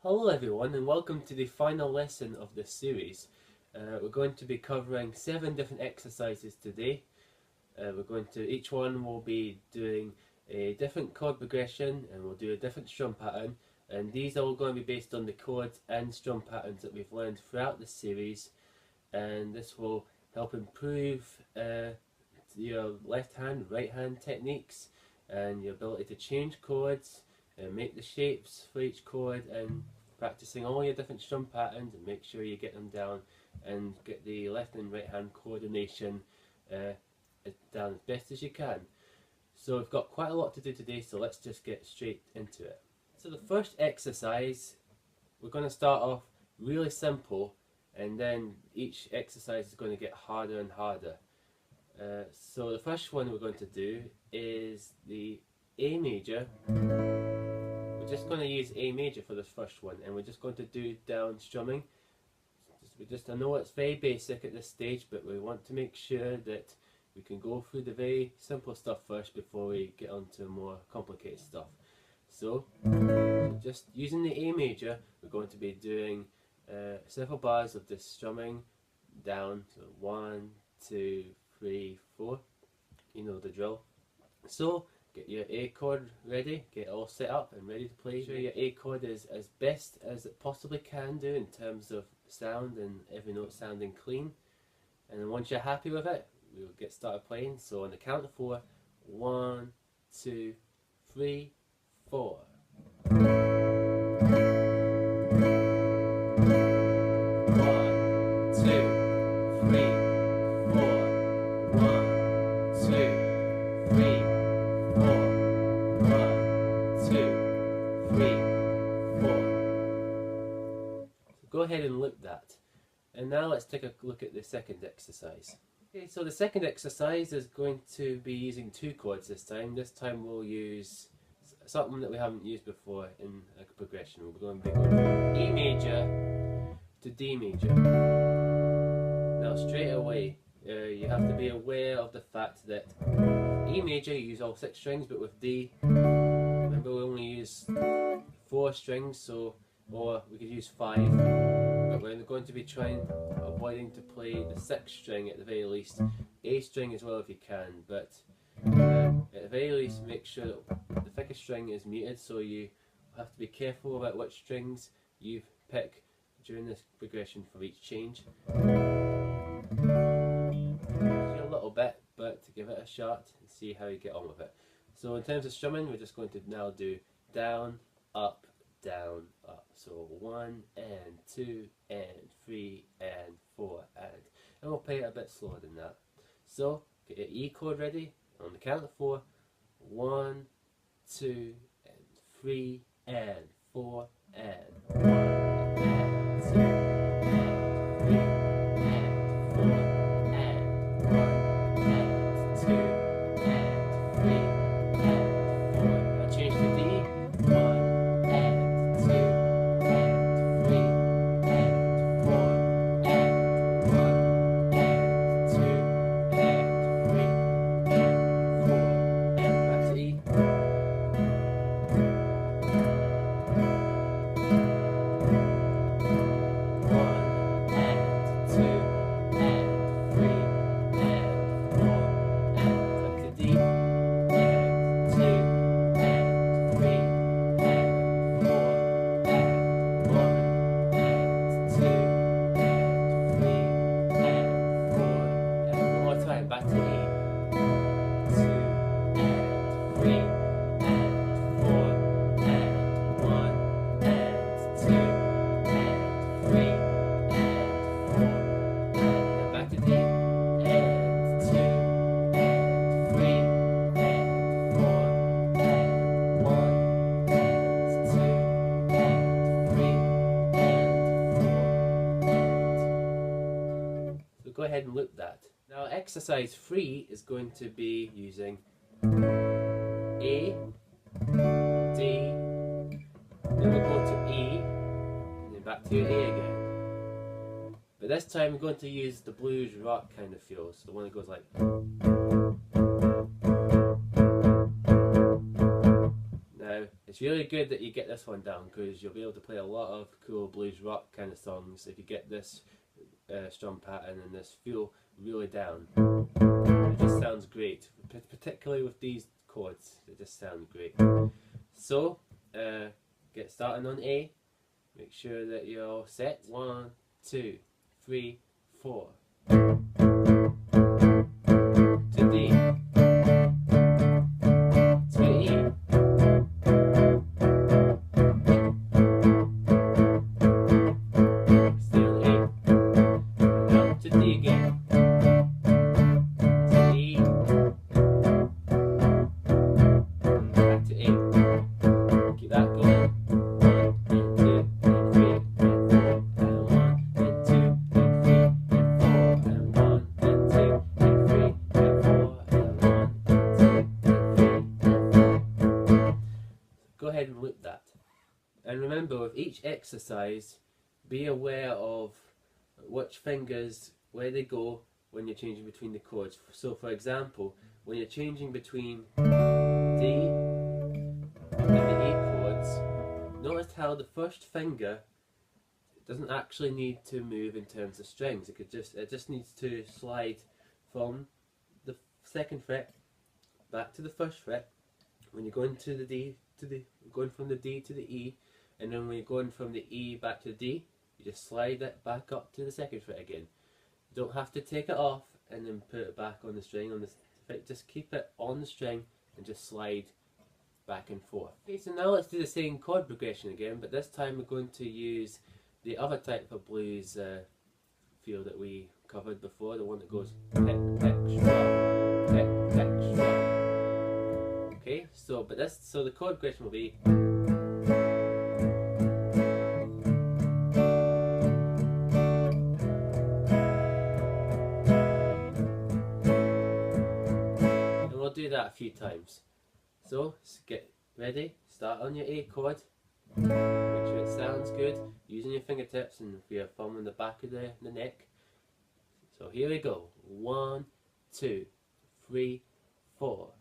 Hello everyone and welcome to the final lesson of this series. We're going to be covering 7 different exercises today. Each one will be doing a different chord progression and we'll do a different strum pattern, and these are all going to be based on the chords and strum patterns that we've learned throughout the series, and this will help improve your left hand, right hand techniques and your ability to change chords and make the shapes for each chord, and practicing all your different strum patterns and make sure you get them down and get the left and right hand coordination down as best as you can. So we've got quite a lot to do today, so let's just get straight into it. So the first exercise, we're going to start off really simple, and then each exercise is going to get harder and harder. So the first one we're going to do is the A major. We're just going to use A major for this first one, and we're just going to do down strumming. I know it's very basic at this stage, but we want to make sure that we can go through the very simple stuff first before we get on to more complicated stuff. So just using the A major, we're going to be doing several bars of this strumming down. So 1, 2, 3, 4. You know the drill. So get your A chord ready, get it all set up and ready to play. Make sure your A chord is as best as it possibly can do in terms of sound and every note sounding clean. And then once you're happy with it, we'll get started playing. So on the count of 4, 1, 2, 3, 4. 1, 2, 3, 4. 1, 2, 3, 4. 1, 2, 3, 4. So go ahead and loop that. And now let's take a look at the second exercise. Okay, so the second exercise is going to be using 2 chords this time. This time we'll use something that we haven't used before in a progression. We're going to be going from E major to D major. Now straight away, you have to be aware of the fact that E major you use all 6 strings, but with D, remember we only use 4 strings, or we could use 5. But we're going to be avoiding to play the 6th string at the very least. A string as well if you can, but at the very least make sure that the thickest string is muted, so you have to be careful about which strings you pick during this progression for each change. A little bit, but to give it a shot and see how you get on with it. So in terms of strumming, we're just going to now do down, up, down, up. So 1 and 2 and 3 and 4 and we'll play it a bit slower than that. So get your E chord ready. On the count of 4, 1, 2 and 3 and 4 and 1 and 2 and 3 and 4 and 1 and 2 and 3 and 4. Now change to D. 1 and 2 and 3 and 4 and 1 and 2 and 3 and 4 and back to E. 1 and 2 and 3 and 4 and back to D. And 2 and 3 and 4 and 1 and 2 and 3 and 4 and one more time, back to E. 2 and 3 and 4 and 1 and 2 and 3 and 4 and back to D. And 2 and 3 and 4 and 1 and 2 and 3 and 4. So go ahead and loop that. Now exercise 3 is going to be using A, D, then we'll go to E, and then back to A again. But this time we're going to use the blues rock kind of feel, so the one that goes like. Now It's really good that you get this one down because you'll be able to play a lot of cool blues rock kind of songs if you get this strum pattern and this feel really down. It just sounds great, particularly with these chords. It just sounds great. So get started on A. Make sure that you're all set. 1, 2, 3, 4. To D. To E. Stay on A. Now to D again. To E. Back to A. Keep that going. 1 and 2 and 3 and 4 and 1 and 2 and 3 and 4 and 1 and 2 and 3 and 4 and 1 and 2 and 3 and 4. Go ahead and loop that. And remember, with each exercise, be aware of which fingers, where they go when you're changing between the chords. So for example, when you're changing between D and the E chords, notice how the first finger doesn't actually need to move in terms of strings. It just needs to slide from the second fret back to the first fret. When you're going to the D going from the D to the E, and then when you're going from the E back to the D, you just slide it back up to the second fret again. You don't have to take it off and then put it back on the string on the fret. Just keep it on the string and just slide back and forth. Okay, so now let's do the same chord progression again, but this time we're going to use the other type of blues feel that we covered before, the one that goes pick, pick, shrub, pick, pick, shrub. Okay, so the chord progression will be do that a few times. So get ready, start on your A chord, make sure it sounds good, using your fingertips and your thumb on the back of the neck. So here we go, 1, 2, 3, 4.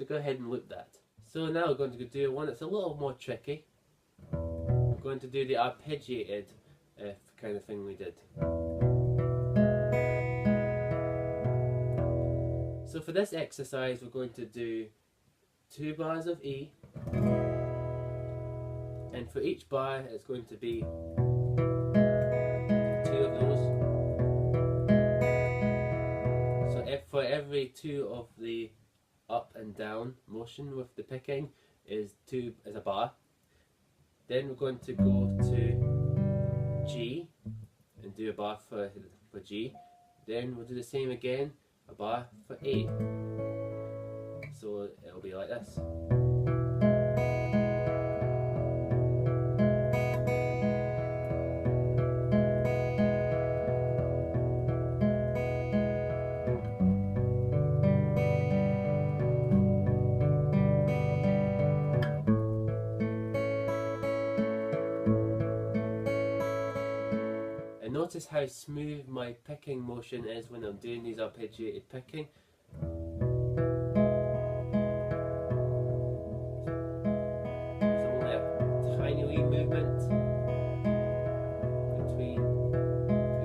Go ahead and loop that. So now we're going to do one that's a little more tricky. We're going to do the arpeggiated kind of thing we did. So for this exercise we're going to do 2 bars of E, and for each bar it's going to be 2 of those. So for every 2 of the up and down motion with the picking is a bar. Then we're going to go to G and do a bar for G. Then we'll do the same again, a bar for A. So it'll be like this. Notice how smooth my picking motion is when I'm doing these arpeggiated picking. There's only a tiny wee movement between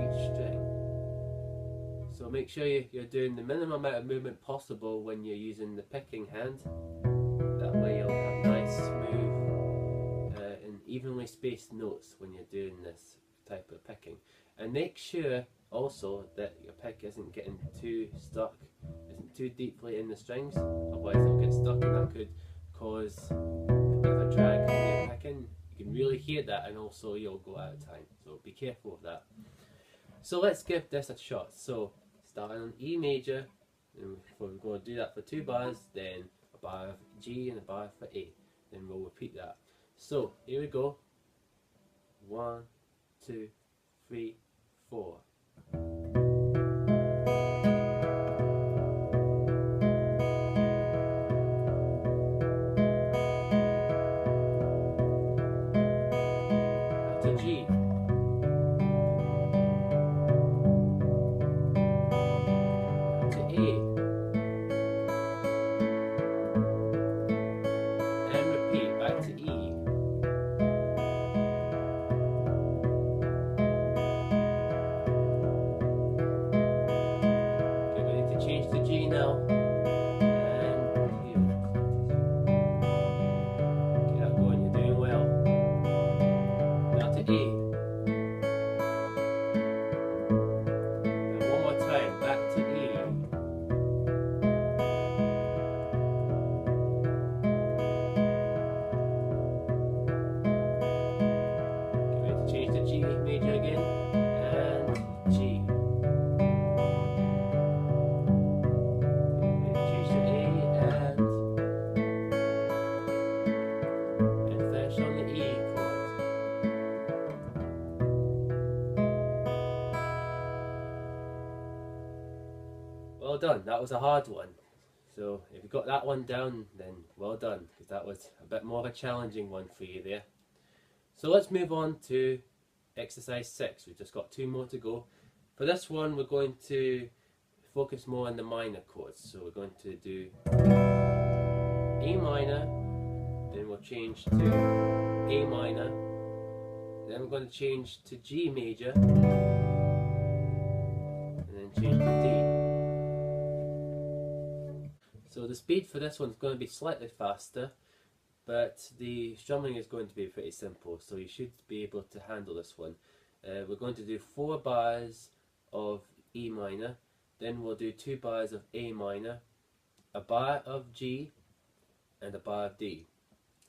each string. So make sure you're doing the minimum amount of movement possible when you're using the picking hand. That way you'll have nice, smooth and evenly spaced notes when you're doing this type of picking. And make sure also that your pick isn't getting too stuck, isn't too deeply in the strings, otherwise it'll get stuck and that could cause a bit of a drag when you're picking. You can can really hear that, and also you'll go out of time. So be careful of that. So let's give this a shot. So starting on E major, and we're going to do that for 2 bars, then a bar of G and a bar for A. Then we'll repeat that. So here we go. 1, 2, 3, 4. Now to G. Now to A. And repeat back to E. Change to G now, and here. Get that going, you're doing well. Now to A. And one more time, back to E. Get ready to change to G major again, and G. Well done, that was a hard one. So if you got that one down, then well done, because that was a bit more of a challenging one for you there. So let's move on to exercise 6. We've just got 2 more to go. For this one, we're going to focus more on the minor chords. So we're going to do A minor, then we'll change to A minor, then we're going to change to G major, and then change to D. So the speed for this one's going to be slightly faster, but the strumming is going to be pretty simple, so you should be able to handle this one. We're going to do 4 bars of E minor, then we'll do 2 bars of A minor, a bar of G, and a bar of D.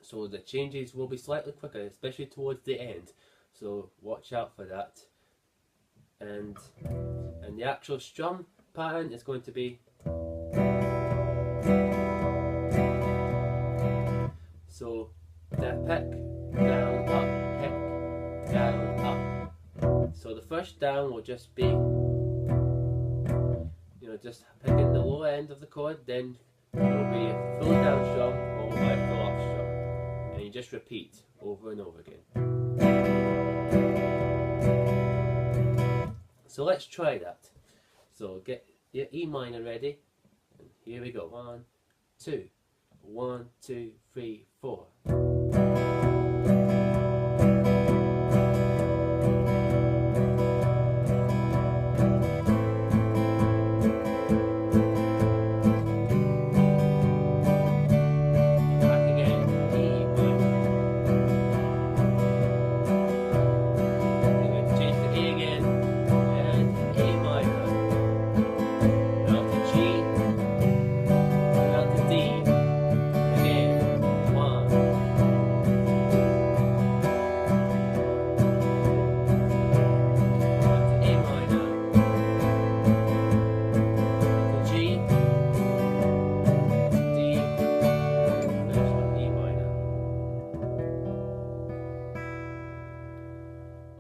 So the changes will be slightly quicker, especially towards the end, so watch out for that. And the actual strum pattern is going to be, so that pick, down, up, pick, down, up. So the first down will just be, just picking the lower end of the chord, then it will be a full down strum followed by a full up strum. And you just repeat over and over again. So let's try that. So get your E minor ready. And here we go. 1, 2. 1, 2, 3, 4.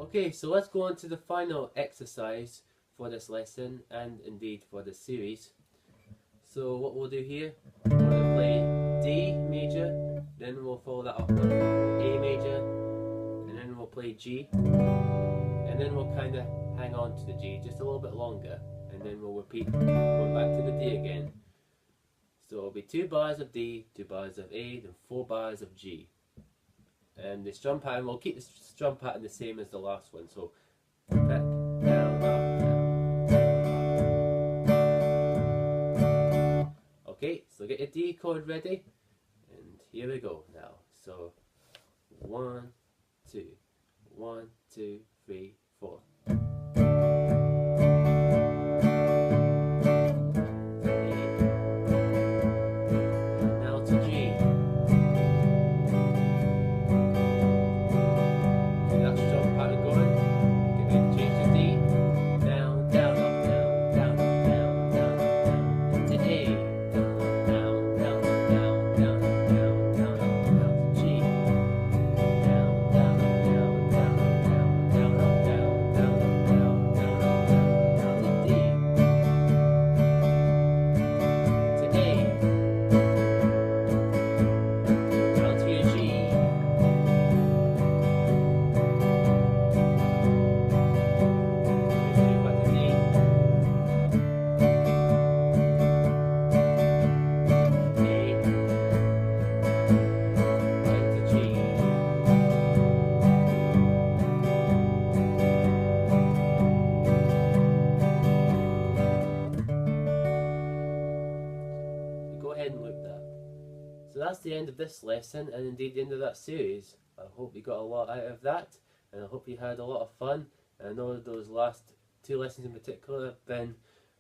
Okay, so let's go on to the final exercise for this lesson and indeed for this series. So what we'll do here, we're going to play D major, then we'll follow that up with A major, and then we'll play G, and then we'll kind of hang on to the G just a little bit longer, and then we'll repeat going back to the D again. So it'll be 2 bars of D, 2 bars of A, then 4 bars of G. And the strum pattern, we'll keep the strum pattern the same as the last one. So pick, down, up, down. Okay, so get your D chord ready, and here we go now. So 1, 2, 1, 2, 3, 4. Now to G. So that's the end of this lesson, and indeed the end of that series. I hope you got a lot out of that, and I hope you had a lot of fun. And I know those last 2 lessons in particular have been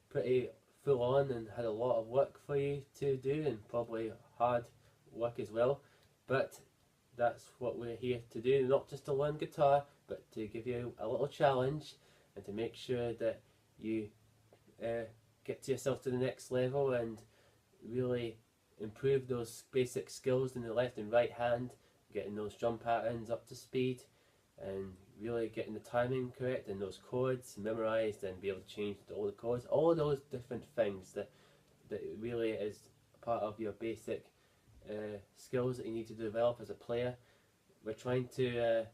pretty full on and had a lot of work for you to do, and probably hard work as well. But that's what we're here to do, not just to learn guitar, but to give you a little challenge and to make sure that you get yourself to the next level and really improve those basic skills in the left and right hand, getting those drum patterns up to speed and really getting the timing correct and those chords memorized and be able to change all the chords, all those different things that really is part of your basic skills that you need to develop as a player. We're trying to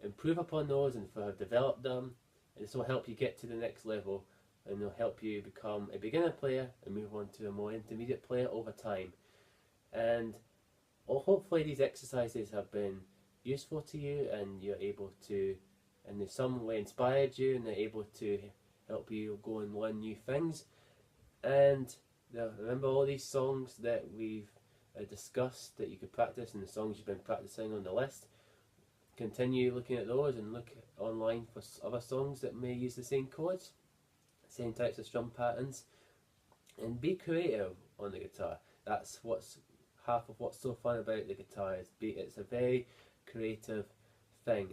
improve upon those and develop them, and this will help you get to the next level, and it'll help you become a beginner player and move on to a more intermediate player over time. And hopefully these exercises have been useful to you, and you're able to, and in some way inspired you, and they're able to help you go and learn new things. And remember all these songs that we've discussed that you could practice, and the songs you've been practicing on the list. Continue looking at those and look online for other songs that may use the same chords, same types of strum patterns, and be creative on the guitar. That's what's half of what's so fun about the guitar. It's a very creative thing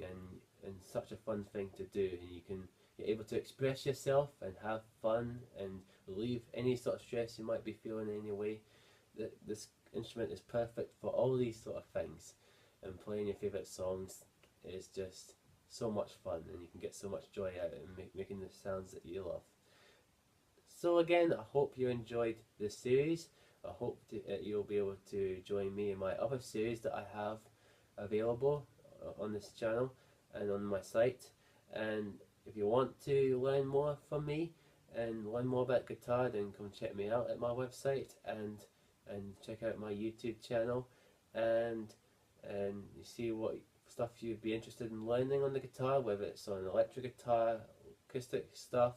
and such a fun thing to do, and you're able to express yourself and have fun and relieve any sort of stress you might be feeling in any way. This instrument is perfect for all these sort of things, and playing your favourite songs is just so much fun, and you can get so much joy out of it and making the sounds that you love. So again, I hope you enjoyed this series. I hope that you'll be able to join me in my other series that I have available on this channel and on my site. And if you want to learn more from me and learn more about guitar, then come check me out at my website and check out my YouTube channel, and you see what stuff you'd be interested in learning on the guitar, whether it's on electric guitar, acoustic stuff,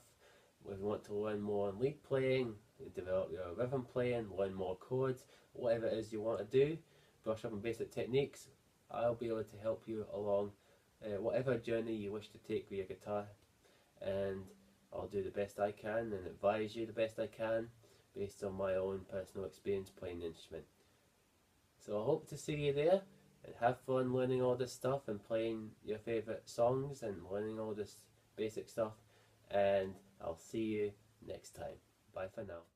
whether you want to learn more on lead playing, develop your rhythm playing, learn more chords, whatever it is you want to do, brush up on basic techniques. I'll be able to help you along whatever journey you wish to take with your guitar, and I'll do the best I can and advise you the best I can based on my own personal experience playing the instrument. So I hope to see you there, and have fun learning all this stuff and playing your favourite songs and learning all this basic stuff, and I'll see you next time. Bye for now.